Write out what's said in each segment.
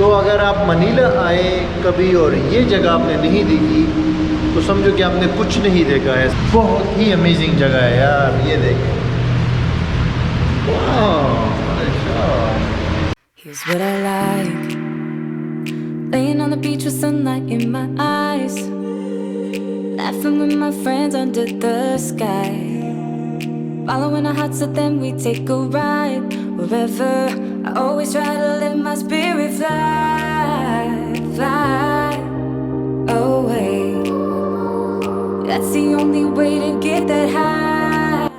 तो अगर आप मनीला आए कभी और ये जगह आपने नहीं देखी तो समझो कि आपने कुछ नहीं देखा है। बहुत ही अमेजिंग जगह है यार, ये देखें। Here's what I like, laying on the beach with sunlight in my eyes, laughing with my friends under the sky, following our hearts so then we take a ride wherever. I always try to let my spirit fly, fly away. That's the only way to get that high.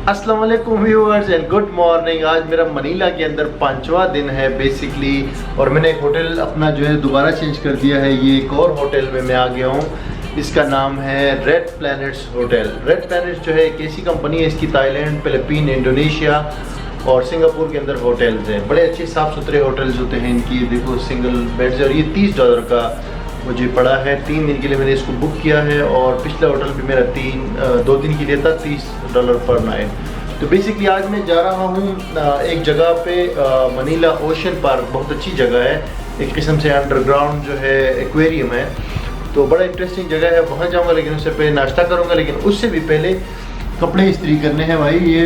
अस्सलाम वालेकुम viewers and good morning. आज मेरा Manila के अंदर 5वां दिन है basically, और मैंने एक होटल अपना जो है दोबारा चेंज कर दिया है। ये एक और होटल में मैं आ गया हूँ, इसका नाम है red planets hotel. Red planets जो है एक ऐसी कंपनी है, इसकी थाईलैंड, फिलीपीन, इंडोनेशिया और सिंगापुर के अंदर होटल्स हैं। बड़े अच्छे साफ़ सुथरे होटल्स होते हैं इनकी। देखो सिंगल बेड्स, और ये $30 का मुझे पड़ा है। 3 दिन के लिए मैंने इसको बुक किया है, और पिछला होटल भी मेरा 2 दिन के लिए था, $30 पर नाइट। तो बेसिकली आज मैं जा रहा हूँ एक जगह पे, मनीला ओशन पार्क, बहुत अच्छी जगह है, एक किस्म से अंडरग्राउंड जो है एक्वेरियम है। तो बड़ा इंटरेस्टिंग जगह है, वहाँ जाऊँगा, लेकिन उससे पहले नाश्ता करूँगा। लेकिन उससे भी पहले कपड़े इस्त्री करने हैं भाई ये।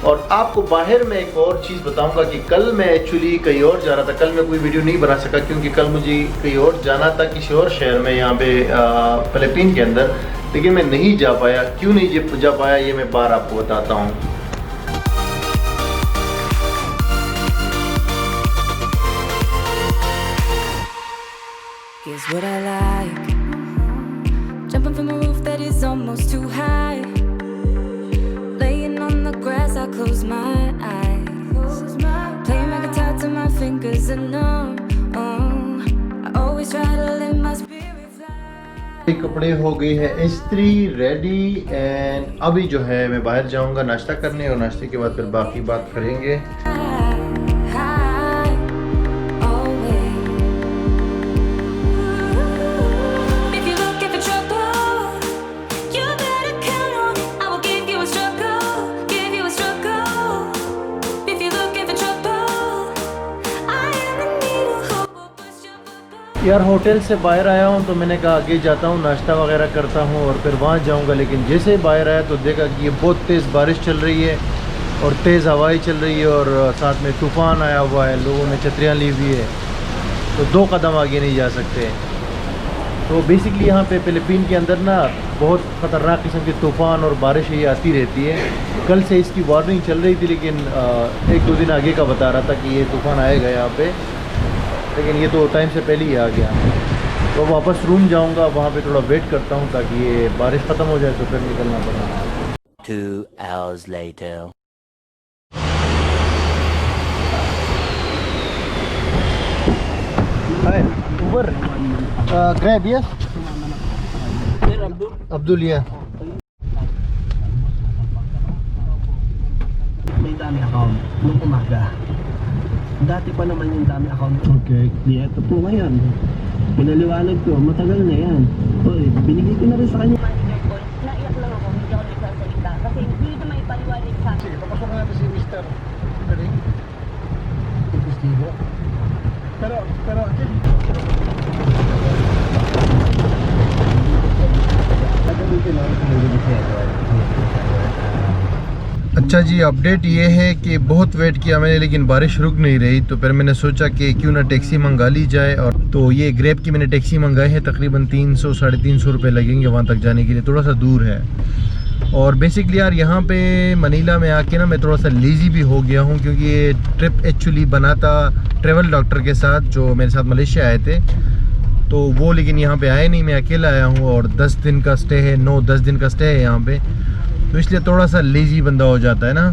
और आपको बाहर में एक और चीज़ बताऊंगा कि कल मैं एक्चुअली कहीं और जा रहा था। कल मैं कोई वीडियो नहीं बना सका क्योंकि कल मुझे कहीं और जाना था, किसी और शहर में, यहाँ पे फिलीपीन के अंदर। लेकिन मैं नहीं जा पाया। क्यों नहीं जा पाया ये मैं बाहर आपको बताता हूँ। Here's what I like, jumping from a roof that is almost too high, laying on the grass, I close my eyes, playing my guitar till my fingers are numb. I always try to let my spirit fly. कपड़े हो गए हैं इस्त्री ready, and अभी जो है मैं बाहर जाऊंगा नाश्ता करने, और नाश्ते के बाद फिर बाकी बात करेंगे। यार होटल से बाहर आया हूँ तो मैंने कहा आगे जाता हूँ, नाश्ता वगैरह करता हूँ और फिर वहाँ जाऊँगा। लेकिन जैसे बाहर आया तो देखा कि ये बहुत तेज़ बारिश चल रही है और तेज़ हवाएं चल रही है, और साथ में तूफ़ान आया हुआ है। लोगों ने छतरियाँ ली हुई है, तो 2 कदम आगे नहीं जा सकते। तो बेसिकली यहाँ पे फिलीपीन के अंदर ना बहुत ख़तरनाक किस्म के तूफ़ान और बारिश ये आती रहती है। कल से इसकी वार्निंग चल रही थी, लेकिन 1-2 दिन आगे का बता रहा था कि ये तूफ़ान आएगा यहाँ पे, लेकिन ये तो टाइम से पहले ही आ गया। तो वापस रूम जाऊंगा, वहाँ पे थोड़ा वेट करता हूँ ताकि ये बारिश ख़त्म हो जाए तो फिर निकलना पड़ा। 2 hours later. Hi Uber, Grab yes Abdul ya. May dami account nung umaga. Dati pa naman yung dami account. Okay. Di eto po ngayon. Pinaliwanag ko, matagal na yan. Oy, binigay ko na rin sa kanya. Naiyak lang ako, hindi ako nagsasalita. Kasi hindi naman ipaliwanag sa akin. Sige, papasok natin si Mr. Pering. Testigo. Pero, अच्छा जी, update ये है कि बहुत wait किया मैंने लेकिन बारिश रुक नहीं रही। तो फिर मैंने सोचा कि क्यों ना टैक्सी मंगा ली जाए, और तो ये ग्रैब की मैंने टैक्सी मंगाई है। तकरीबन 300-350 रुपये लगेंगे वहाँ तक जाने के लिए, थोड़ा सा दूर है। और बेसिकली यार यहाँ पे मनीला में आके ना मैं थोड़ा सा लेज़ी भी हो गया हूँ, क्योंकि ये ट्रिप एक्चुअली बना था ट्रैवल डॉक्टर के साथ जो मेरे साथ मलेशिया आए थे। तो वो लेकिन यहाँ पे आए नहीं, मैं अकेला आया हूँ, और 10 दिन का स्टे है, 9-10 दिन का स्टे है यहाँ पे। तो इसलिए थोड़ा सा लेज़ी बंदा हो जाता है ना।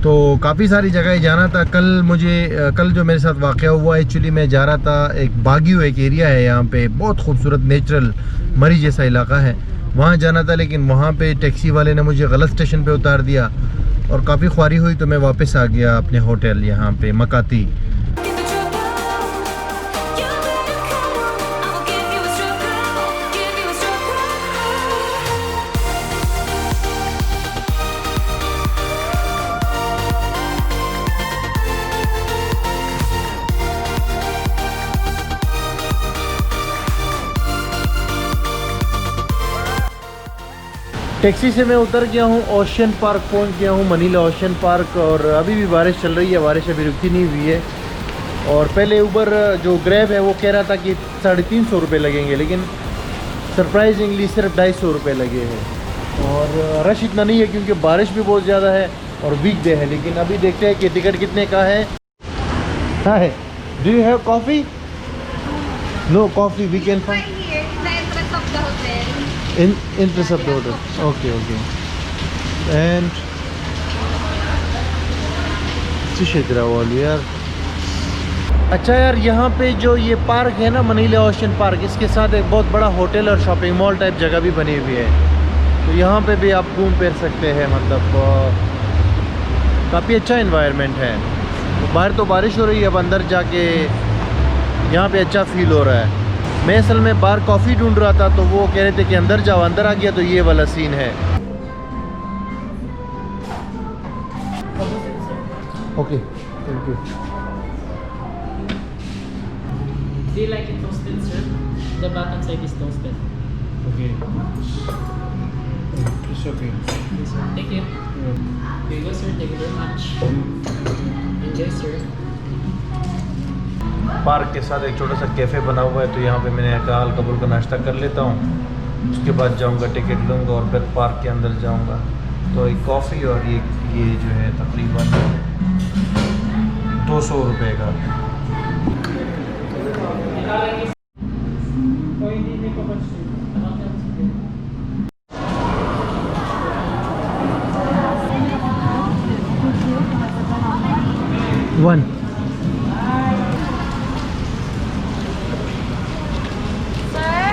तो काफ़ी सारी जगह जाना था। कल जो मेरे साथ वाक़या हुआ, एक्चुअली मैं जा रहा था एक बागियो, एक एरिया है यहाँ पे, बहुत खूबसूरत नेचुरल मरी जैसा इलाका है, वहाँ जाना था। लेकिन वहाँ पे टैक्सी वाले ने मुझे गलत स्टेशन पे उतार दिया और काफ़ी ख्वारी हुई, तो मैं वापस आ गया अपने होटल यहाँ पे मकाती। टैक्सी से मैं उतर गया हूँ, ओशन पार्क पहुँच गया हूँ, मनीला ओशन पार्क। और अभी भी बारिश चल रही है, बारिश अभी रुकी नहीं हुई है। और पहले ऊबर जो ग्रैब है वो कह रहा था कि 350 रुपये लगेंगे, लेकिन सरप्राइजिंगली सिर्फ 250 रुपये लगे हैं। और रश इतना नहीं है क्योंकि बारिश भी बहुत ज़्यादा है और वीकडे है। लेकिन अभी देखते हैं कि टिकट कितने का है। Hi, do you have coffee? No coffee, we can find Here, in the entrance of the hotel. in interest of the order. Okay, okay. And यार अच्छा यार, यहाँ पे जो ये पार्क है ना, मनीला ओशन पार्क, इसके साथ एक बहुत बड़ा होटल और शॉपिंग मॉल टाइप जगह भी बनी हुई है। तो यहाँ पे भी आप घूम फिर सकते हैं। मतलब काफ़ी अच्छा इन्वायरमेंट है। बाहर तो बारिश हो रही है, अब अंदर जाके यहाँ पे अच्छा फील हो रहा है। मैं असल में बाहर कॉफ़ी ढूंढ रहा था, तो वो कह रहे थे कि अंदर जाओ। अंदर आ गया तो ये वाला सीन है। Okay, thank you. Do you like it toasted, sir? The bottom side is toasted. Okay, it's okay. Yes, sir. Thank you. Here you go, sir. Thank you very much. Enjoy, sir. Park के साथ एक छोटा सा cafe बना हुआ है, तो यहाँ पे मैंने कहा कबूल का नाश्ता कर लेता हूँ। उसके बाद जाऊँगा, टिकट लूँगा और फिर पार्क के अंदर जाऊँगा। तो एक कॉफ़ी और ये जो है तकरीबन 200 रुपये का। One Sir,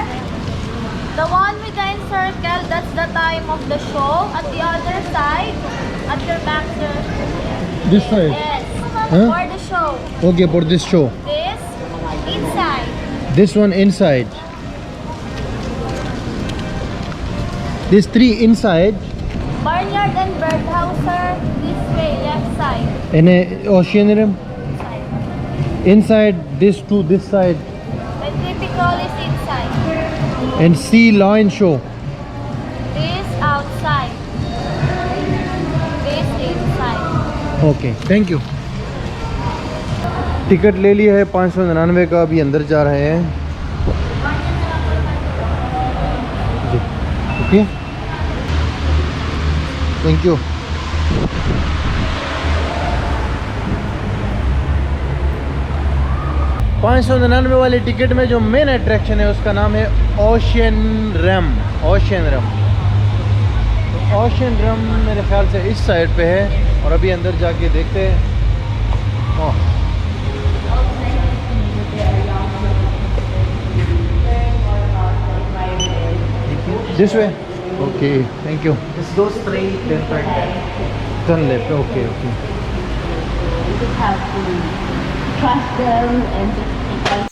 the one with the encircle, that's the time of the show. At the other side, at your back, sir. This side? Yes. Huh? For the show. Okay, for this show. This, inside. This one inside. These 3 inside. Barnyard and birdhouse, sir. This way, left side. And ocean room Side. inside. This 2 this side. The typical is inside. And sea lion show. This outside. This inside. Okay, thank you. Ticket ले लिया है 599 का। अभी अंदर जा रहे हैं जी। Okay, thank you. $599 वाली टिकट में जो मेन अट्रैक्शन है उसका नाम है ओशियन रम। ओशियन रम, ओशियन रम मेरे ख्याल से इस साइड पे है। और अभी अंदर जाके देखते हैं। This way, okay, thank you. Just go straight, then turn left. Turn left, okay okay. You just have to trust them and just keep on.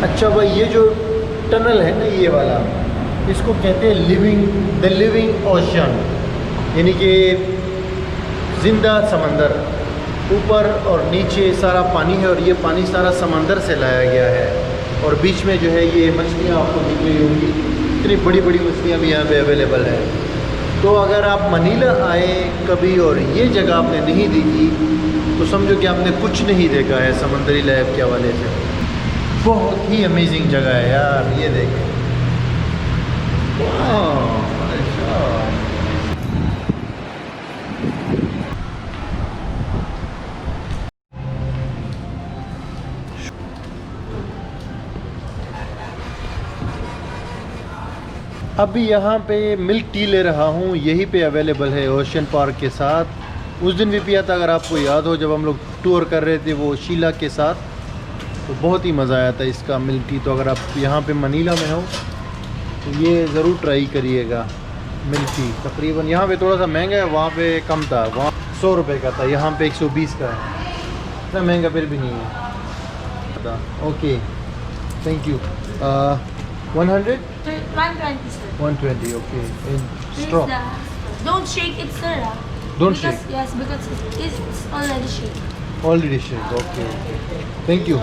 अच्छा भाई, ये जो टनल है ना, ये वाला, इसको कहते हैं द लिविंग ओशन, यानी कि जिंदा समंदर। ऊपर और नीचे सारा पानी है और ये पानी सारा समंदर से लाया गया है। और बीच में जो है ये मछलियाँ आपको दिख रही होंगी, इतनी बड़ी बड़ी मछलियाँ भी यहाँ पे अवेलेबल है। तो अगर आप मनीला आए कभी और ये जगह आपने नहीं देखी तो समझो कि आपने कुछ नहीं देखा है समंदरी लाइफ के हवाले से। बहुत ही अमेजिंग जगह है यार, ये देखें। अभी यहाँ पे मिल्क टी ले रहा हूँ, यहीं पे अवेलेबल है ओशन पार्क के साथ। उस दिन भी पिया था, अगर आपको याद हो, जब हम लोग टूर कर रहे थे वो शीला के साथ, तो बहुत ही मज़ा आया था इसका मिल्क टी। तो अगर आप यहाँ पे मनीला में हो तो ये ज़रूर ट्राई करिएगा मिल्क टी। तकरीबन यहाँ पे थोड़ा सा महंगा है, वहाँ पे कम था, वहाँ 100 रुपये का था, यहाँ पे 120 का है। इतना महंगा फिर भी नहीं है। Okay, thank you. 100? 120, sir. 120, okay. In Please, straw. don't shake it, sir. Don't because, shake. Yes, because it's already shaken. Already shake. Okay, okay. Thank you.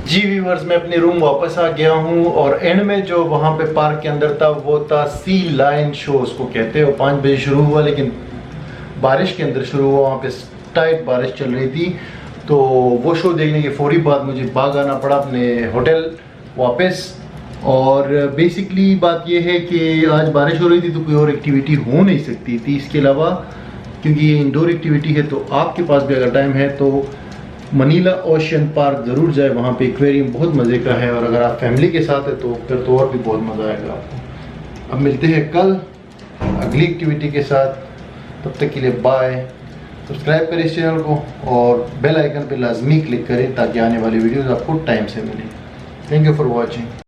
जी व्यूअर्स, मैं अपने रूम वापस आ गया हूँ और एंड में जो वहाँ पे पार्क के अंदर था वो था सी लायन शो, उसको कहते हैं। वो 5 बजे शुरू हुआ, लेकिन बारिश के अंदर शुरू हुआ, वहाँ पे टाइट बारिश चल रही थी। तो वो शो देखने के फौरी बाद मुझे भाग आना पड़ा अपने होटल वापस। और बेसिकली बात ये है कि आज बारिश हो रही थी तो कोई और एक्टिविटी हो नहीं सकती थी इसके अलावा, क्योंकि ये इंडोर एक्टिविटी है। तो आपके पास भी अगर टाइम है तो मनीला ओशन पार्क ज़रूर जाए, वहाँ पे एक्वेरियम बहुत मज़े का है। और अगर आप फैमिली के साथ है तो फिर तो और भी बहुत मज़ा आएगा आपको। अब मिलते हैं कल अगली एक्टिविटी के साथ, तब तक के लिए बाय। सब्सक्राइब करें इस चैनल को और बेल आइकन पे लाजमी क्लिक करें ताकि आने वाली वीडियोस आपको टाइम से मिले। Thank you for watching.